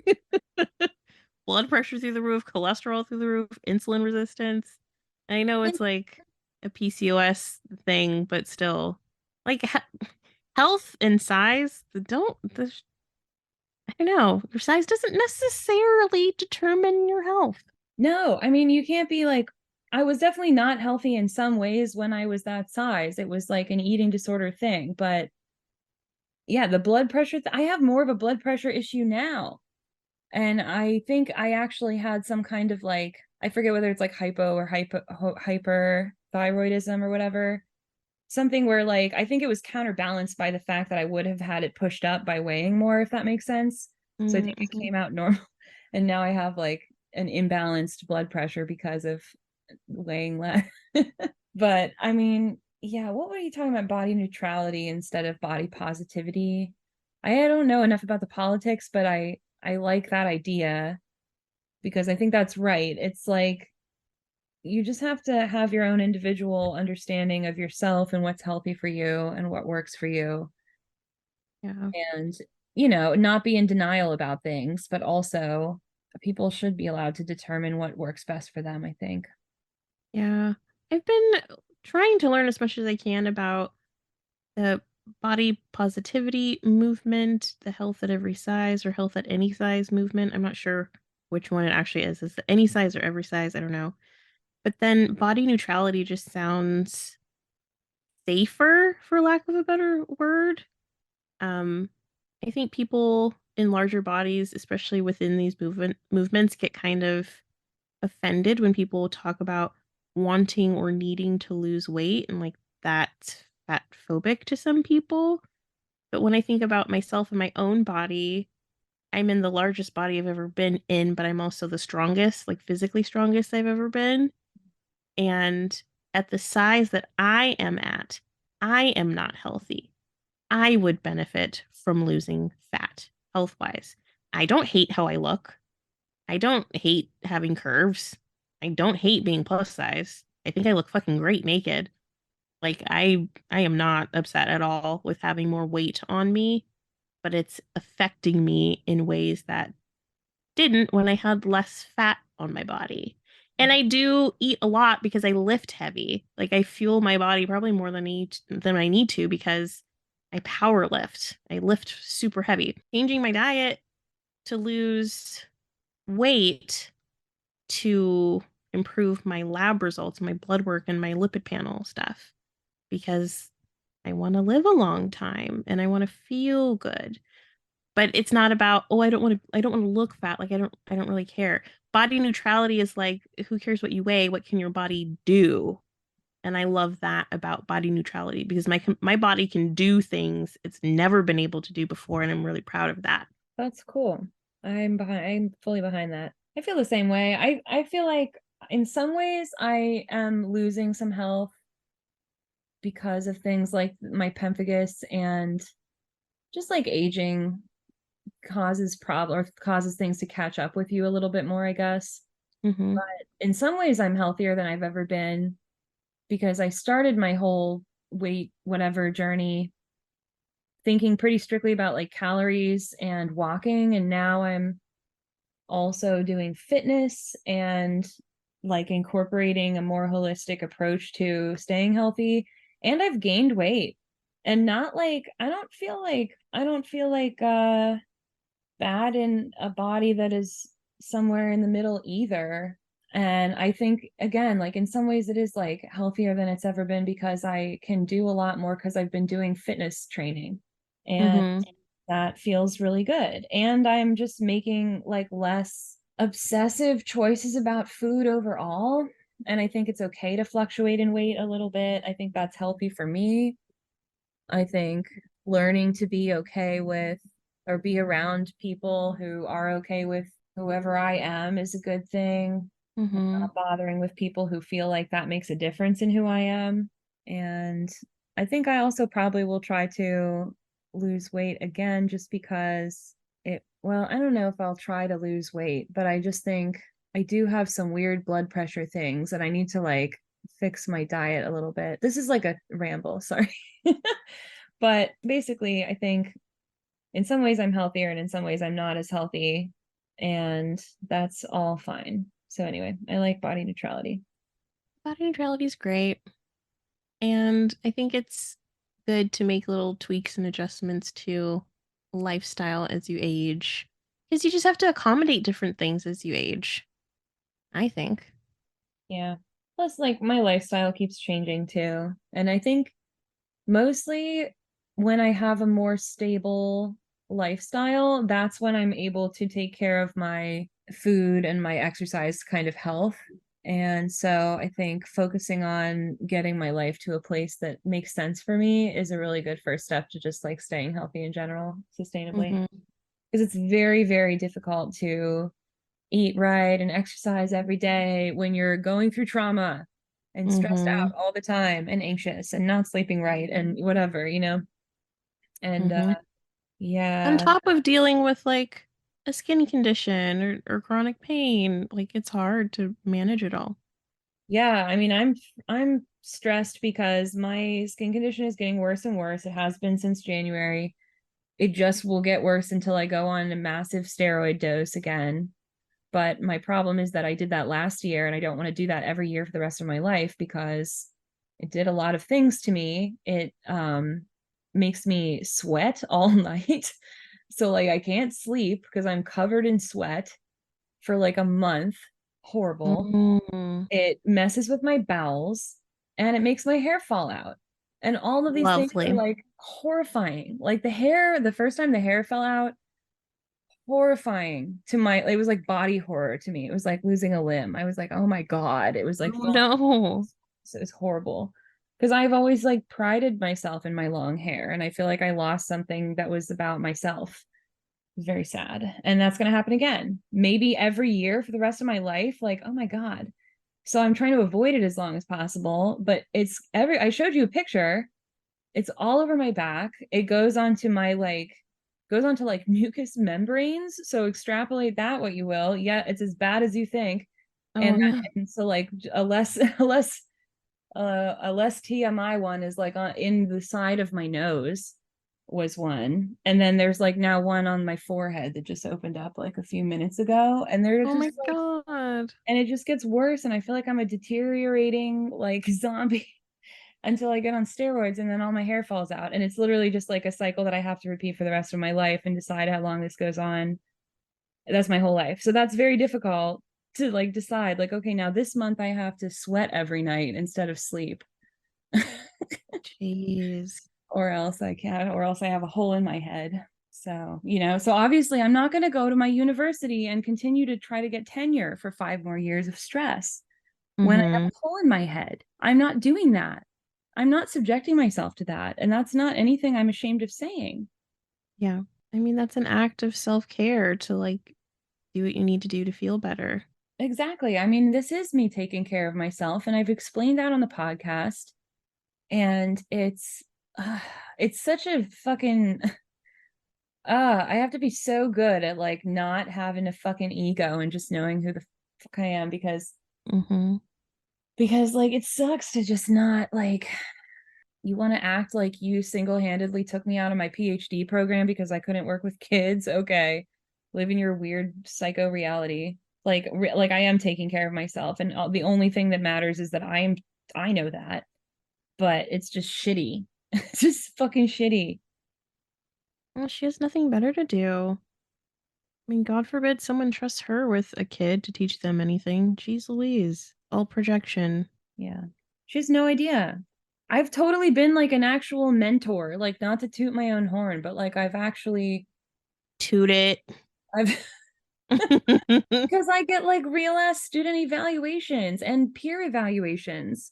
Blood pressure through the roof, cholesterol through the roof, insulin resistance. I know it's like a PCOS thing, but still, like health and size, I don't know, your size doesn't necessarily determine your health. No, I mean, you can't be like, I was definitely not healthy in some ways when I was that size. It was like an eating disorder thing. But yeah, the blood pressure, I have more of a blood pressure issue now. And I think I actually had some kind of like, I forget whether it's like hyperthyroidism or whatever. Something where like, I think it was counterbalanced by the fact that I would have had it pushed up by weighing more, if that makes sense. So I think it came out normal. And now I have like an imbalanced blood pressure because of weighing less. But I mean, yeah, what were you talking about? Body neutrality instead of body positivity. I don't know enough about the politics, but I like that idea because I think that's right. It's like you just have to have your own individual understanding of yourself and what's healthy for you and what works for you. Yeah. And, you know, not be in denial about things, but also people should be allowed to determine what works best for them, I think. Yeah. I've been trying to learn as much as I can about the body positivity movement, the health at every size or health at any size movement. I'm not sure which one it actually is. Is it any size or every size? I don't know. But then body neutrality just sounds safer, for lack of a better word. Um, I think people in larger bodies, especially within these movements, get kind of offended when people talk about wanting or needing to lose weight, and like that's fat phobic to some people. But when I think about myself and my own body, I'm in the largest body I've ever been in, but I'm also the strongest, like physically strongest I've ever been. And at the size that I am at, I am not healthy. I would benefit from losing fat health wise. I don't hate how I look. I don't hate having curves. I don't hate being plus size. I think I look fucking great naked. Like I am not upset at all with having more weight on me, but it's affecting me in ways that didn't when I had less fat on my body. And I do eat a lot because I lift heavy. Like I fuel my body probably more than I need to because I power lift. I lift super heavy. Changing my diet to lose weight to improve my lab results, my blood work, and my lipid panel stuff because I want to live a long time and I want to feel good. But it's not about, oh, I don't want to look fat. Like I don't really care. Body neutrality is like, who cares what you weigh? What can your body do? And I love that about body neutrality because my body can do things it's never been able to do before, and I'm really proud of that. That's cool. I'm fully behind that. I feel the same way. I feel like in some ways I am losing some health because of things like my pemphigus, and just like aging causes things to catch up with you a little bit more, I guess. Mm-hmm. But in some ways I'm healthier than I've ever been because I started my whole weight whatever journey thinking pretty strictly about like calories and walking, and now I'm also doing fitness and like incorporating a more holistic approach to staying healthy, and I've gained weight, and not like I don't feel like bad in a body that is somewhere in the middle either. And I think again, like in some ways it is like healthier than it's ever been because I can do a lot more because I've been doing fitness training, and Mm-hmm. that feels really good. And I'm just making like less obsessive choices about food overall. And I think it's okay to fluctuate in weight a little bit. I think that's healthy for me. I think learning to be okay with or be around people who are okay with whoever I am is a good thing. Mm-hmm. Not bothering with people who feel like that makes a difference in who I am. And I think I also probably will try to lose weight again just because well, I don't know if I'll try to lose weight, but I just think I do have some weird blood pressure things and I need to like fix my diet a little bit. This is like a ramble, sorry. But basically, I think in some ways I'm healthier and in some ways I'm not as healthy, and that's all fine. So anyway, I like body neutrality. Body neutrality is great. And I think it's good to make little tweaks and adjustments to lifestyle as you age. Because you just have to accommodate different things as you age, I think. Yeah. Plus, like my lifestyle keeps changing too. And I think mostly when I have a more stable lifestyle, that's when I'm able to take care of my food and my exercise kind of health. And so I think focusing on getting my life to a place that makes sense for me is a really good first step to just like staying healthy in general, sustainably. Mm-hmm. Because it's very, very difficult to eat right and exercise every day when you're going through trauma and stressed Mm-hmm. out all the time and anxious and not sleeping right and whatever, And Mm-hmm. On yeah, top of dealing with like a skin condition or chronic pain, like it's hard to manage it all. yeah, I mean, I'm stressed because my skin condition is getting worse and worse. It has been since January. It just will get worse until I go on a massive steroid dose again. But my problem is that I did that last year and I don't want to do that every year for the rest of my life because it did a lot of things to me. It makes me sweat all night. So like I can't sleep because I'm covered in sweat for like a month. Horrible. Mm, It messes with my bowels and it makes my hair fall out. And all of these things are lovely. like horrifying. Like the hair, the first time the hair fell out, horrifying to my, it was like body horror to me. It was like losing a limb. I was like, oh my God. It was like Oh no. so it was horrible. Because I've always like prided myself in my long hair, and I feel like I lost something that was about myself. It was very sad. And that's gonna happen again. Maybe every year for the rest of my life. Like, oh my God. So I'm trying to avoid it as long as possible. But I showed you a picture. It's all over my back. It goes onto like mucous membranes. So extrapolate that what you will. Yeah, it's as bad as you think. Oh no. And so like a less a less TMI one is like in the side of my nose. was one. And then there's like now one on my forehead that just opened up like a few minutes ago. And they're Oh just my like, God. and it just gets worse. And I feel like I'm a deteriorating like zombie until I get on steroids, and then all my hair falls out. And it's literally just like a cycle that I have to repeat for the rest of my life and decide how long this goes on. That's my whole life. So that's very difficult to like decide, like, okay, now this month I have to sweat every night instead of sleep. Jeez. Or else I can't, or else I have a hole in my head. So, so obviously I'm not going to go to my university and continue to try to get tenure for 5 more years of stress when I have a hole in my head. I'm not doing that. I'm not subjecting myself to that. And that's not anything I'm ashamed of saying. Yeah. I mean, that's an act of self-care to like do what you need to do to feel better. Exactly. I mean, this is me taking care of myself, and I've explained that on the podcast. And it's such a fucking I have to be so good at like not having a fucking ego and just knowing who the fuck I am, because like it sucks to just not like, you want to act like you single-handedly took me out of my PhD program because I couldn't work with kids. Okay. Live in your weird psycho reality. Like I am taking care of myself, and the only thing that matters is that I know that, but it's just shitty. It's just fucking shitty. Well, she has nothing better to do. I mean, God forbid someone trusts her with a kid to teach them anything. Jeez Louise. All projection. Yeah. She has no idea. I've totally been like an actual mentor, like not to toot my own horn, but like I've actually Toot it. I've because I get like real ass student evaluations and peer evaluations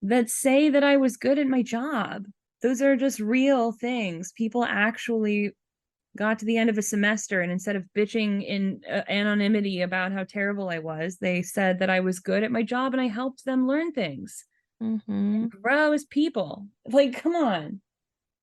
that say that I was good at my job. Those are just real things. People actually got to the end of a semester, and instead of bitching in anonymity about how terrible I was, they said that I was good at my job and I helped them learn things and grow as people. Like, come on.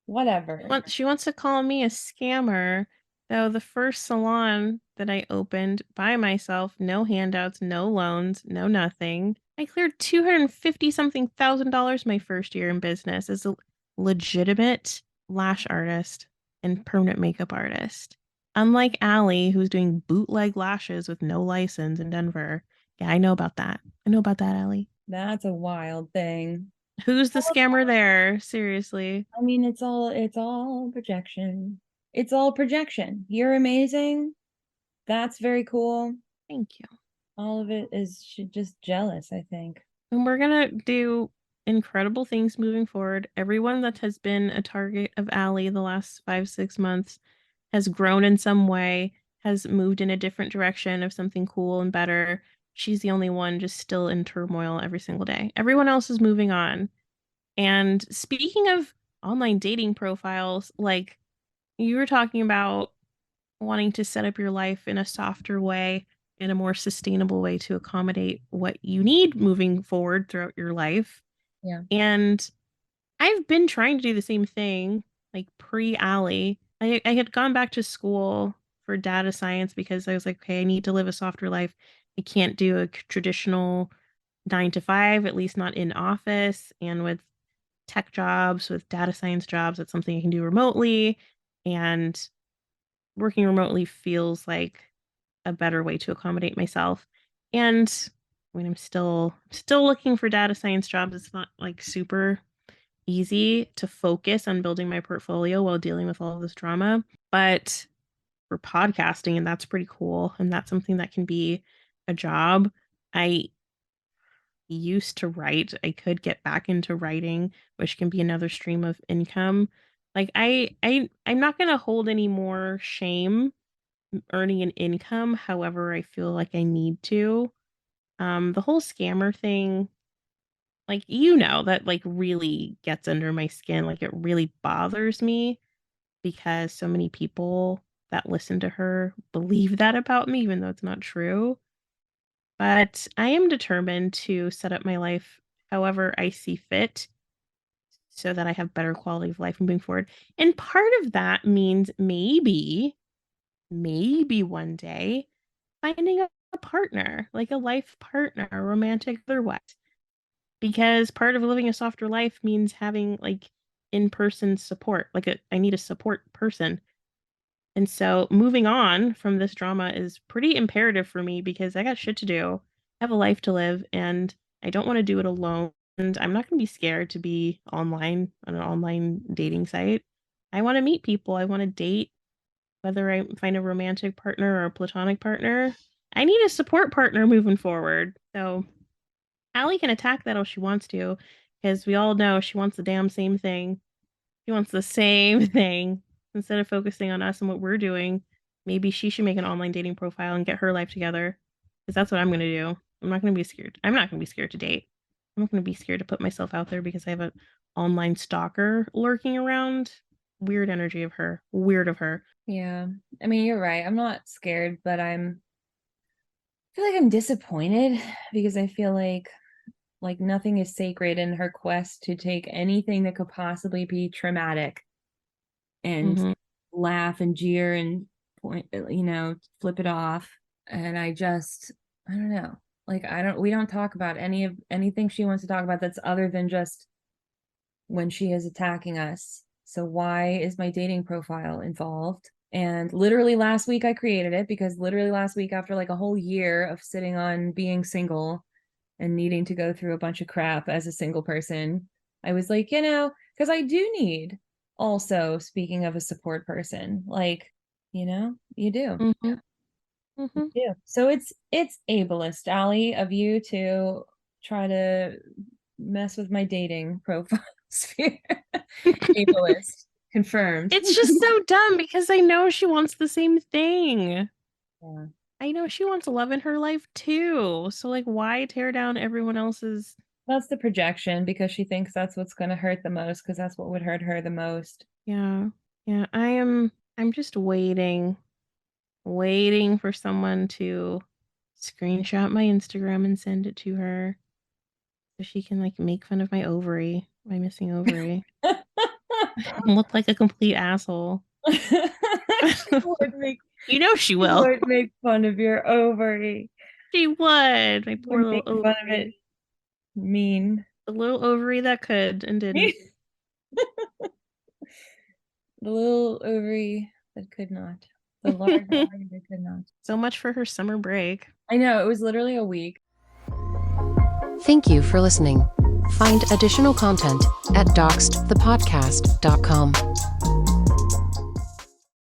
Whatever. She wants to call me a scammer, though the first salon that I opened by myself, no handouts, no loans, no nothing. I cleared $250 something thousand my first year in business as a legitimate lash artist and permanent makeup artist. Unlike Allie, who's doing bootleg lashes with no license in Denver. Yeah, I know about that. I know about that, Allie. That's a wild thing. Who's the scammer there? Seriously. I mean, it's all projection. It's all projection. You're amazing. That's very cool. Thank you. All of it is just jealous, I think. And we're gonna do incredible things moving forward. Everyone that has been a target of Allie the last 5-6 months has grown in some way, has moved in a different direction of something cool and better. She's the only one just still in turmoil every single day. Everyone else is moving on. And speaking of online dating profiles, like you were talking about wanting to set up your life in a softer way, in a more sustainable way to accommodate what you need moving forward throughout your life. Yeah. And I've been trying to do the same thing, like pre-Allie. I had gone back to school for data science because I was like, okay, I need to live a softer life. I can't do a traditional 9 to 5, at least not in office. And with tech jobs, with data science jobs, that's something I can do remotely. And working remotely feels like a better way to accommodate myself. And I mean, I'm still looking for data science jobs. It's not like super easy to focus on building my portfolio while dealing with all of this drama. But for podcasting, and that's pretty cool. And that's something that can be a job. I used to write. I could get back into writing, which can be another stream of income. Like I'm not gonna hold any more shame earning an income however I feel like I need to. The whole scammer thing, like that like really gets under my skin. Like it really bothers me because so many people that listen to her believe that about me, even though it's not true. But I am determined to set up my life however I see fit so that I have better quality of life moving forward. And part of that means maybe one day finding a partner, like a life partner, romantic otherwise. Because part of living a softer life means having like in-person support. I need a support person. And so moving on from this drama is pretty imperative for me because I got shit to do. I have a life to live and I don't want to do it alone. And I'm not going to be scared to be online on an online dating site. I want to meet people. I want to date, whether I find a romantic partner or a platonic partner. I need a support partner moving forward. So Allie can attack that if she wants to, because we all know she wants the damn same thing. She wants the same thing. Instead of focusing on us and what we're doing, maybe she should make an online dating profile and get her life together. Because that's what I'm going to do. I'm not going to be scared. I'm not going to be scared to date. I'm not going to be scared to put myself out there because I have an online stalker lurking around. Weird energy of her. Weird of her. Yeah. I mean, you're right. I'm not scared, but I feel like I'm disappointed because I feel like nothing is sacred in her quest to take anything that could possibly be traumatic and laugh and jeer and point, flip it off. And I don't know. We don't talk about anything she wants to talk about that's other than just when she is attacking us. So why is my dating profile involved? And literally last week I created it because literally last week, after a whole year of sitting on being single and needing to go through a bunch of crap as a single person, I was like, because I do need, also, speaking of a support person, you do. You do. So it's ableist, Allie, of you to try to mess with my dating profile sphere. Ableist. Confirmed. It's just so dumb because I know she wants the same thing. Yeah. I know she wants love in her life too. So why tear down everyone else's? That's the projection because she thinks that's what's going to hurt the most because that's what would hurt her the most. Yeah. Yeah. I'm just waiting for someone to screenshot my Instagram and send it to her so she can make fun of my missing ovary. Look like a complete asshole. She would make she will. She would make fun of your ovary. She would. My poor little ovary. Fun of it. Mean. The little ovary that could and didn't. The little ovary that could not. The large ovary that could not. So much for her summer break. I know. It was literally a week. Thank you for listening. Find additional content at doxxedthepodcast.com.